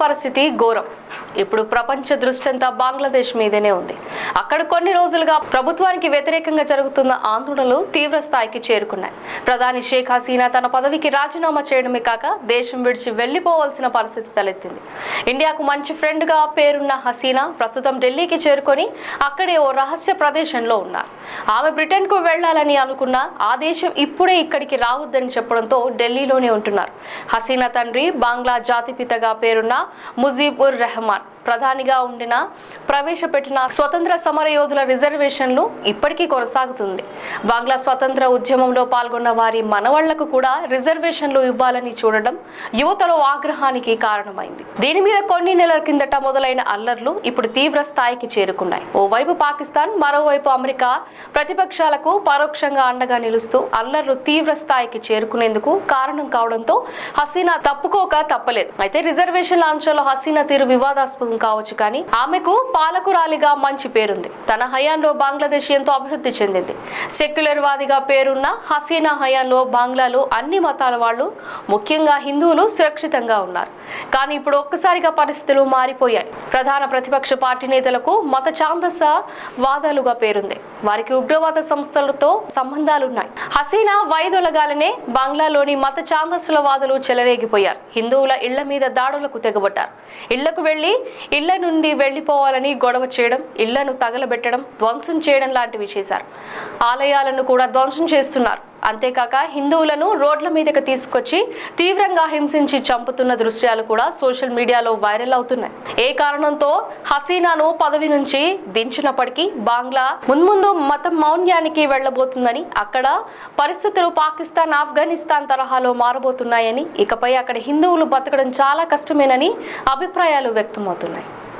పరిస్థితి ఘోరం. ఇప్పుడు ప్రపంచ దృష్టంతా బంగ్లాదేశ్ మీదనే ఉంది. అక్కడ కొన్ని రోజులుగా ప్రభుత్వానికి వ్యతిరేకంగా జరుగుతున్న ఆందోళనలు తీవ్ర స్థాయికి చేరుకున్నాయి. ప్రధాని షేక్ హసీనా తన పదవికి రాజీనామా చేయడమే కాక దేశం విడిచి వెళ్లిపోవాల్సిన పరిస్థితి తలెత్తింది. ఇండియాకు మంచి ఫ్రెండ్ గా పేరున్న హసీనా ప్రస్తుతం ఢిల్లీకి చేరుకొని అక్కడే ఓ రహస్య ప్రదేశంలో ఉన్నారు. ఆమె బ్రిటన్ కు వెళ్లాలని అనుకున్న ఆ దేశం ఇప్పుడే ఇక్కడికి రావద్దని చెప్పడంతో ఢిల్లీలోనే ఉంటున్నారు. హసీనా తండ్రి బంగ్లా జాతిపితగా పేరున్న ముజీబుర్ రెహమాన్ ప్రధానిగా ఉండిన ప్రవేశపెట్టిన స్వతంత్ర సమర యోధుల రిజర్వేషన్లు ఇప్పటికీ కొనసాగుతుంది. బంగ్లా స్వతంత్ర ఉద్యమంలో పాల్గొన్న వారి మనవాళ్లకు కూడా రిజర్వేషన్లు ఇవ్వాలని చూడడం యువతలో ఆగ్రహానికి కారణమైంది. దీని మీద కొన్ని నెలల కిందట మొదలైన అల్లర్లు ఇప్పుడు తీవ్ర స్థాయికి చేరుకున్నాయి. ఓవైపు పాకిస్తాన్, మరోవైపు అమెరికా ప్రతిపక్షాలకు పరోక్షంగా అండగా నిలుస్తూ అల్లర్లు తీవ్ర స్థాయికి చేరుకునేందుకు కారణం కావడంతో హసీనా తప్పుకోక తప్పలేదు. అయితే రిజర్వేషన్ల అంశంలో హసీనా తీరు వివాదాస్పదం కావచ్చు, కానీ ఆమెకు పాలకురాలిగా మంచి పేరుంది. తన హయాంలో బంగ్లాదేశ్ ఎంతో అభివృద్ధి చెందింది. సెక్యులర్ వాదిగా పేరున్న హసీనా హయాంలో బంగ్లాలో అన్ని మతాల వాళ్ళు, ముఖ్యంగా హిందువులు సురక్షితంగా ఉన్నారు. కానీ ఇప్పుడు ఒక్కసారిగా పరిస్థితులు మారిపోయాయి. ప్రధాన ప్రతిపక్ష పార్టీ నేతలకు మత ఛాందస వాదాలుగా పేరుంది. వారికి ఉగ్రవాద సంస్థలతో సంబంధాలున్నాయి. హసీనా వైదొలగాలనే బంగ్లాలోని మత ఛాందసుల వాదులు చెలరేగిపోయారు. హిందువుల ఇళ్ల మీద దాడులకు తెగబడ్డారు. ఇళ్లకు వెళ్లి ఇళ్ల నుండి వెళ్లిపోవాలని గొడవ చేయడం, ఇళ్లను తగలబెట్టడం, ధ్వంసం చేయడం లాంటివి చేశారు. ఆలయాలను కూడా ధ్వంసం చేస్తున్నారు. అంతేకాక హిందువులను రోడ్ల మీదకి తీసుకొచ్చి తీవ్రంగా హింసించి చంపుతున్న దృశ్యాలు కూడా సోషల్ మీడియాలో వైరల్ అవుతున్నాయి. ఏ కారణంతో హసీనాను పదవి నుంచి దించినప్పటికీ బంగ్లా మున్ముందు మత మౌన్యానికి వెళ్లబోతుందని, అక్కడ పరిస్థితులు పాకిస్తాన్, ఆఫ్ఘనిస్తాన్ తరహాలో మారబోతున్నాయని, ఇకపై అక్కడ హిందువులు బతకడం చాలా కష్టమేనని అభిప్రాయాలు వ్యక్తమవుతున్నాయి.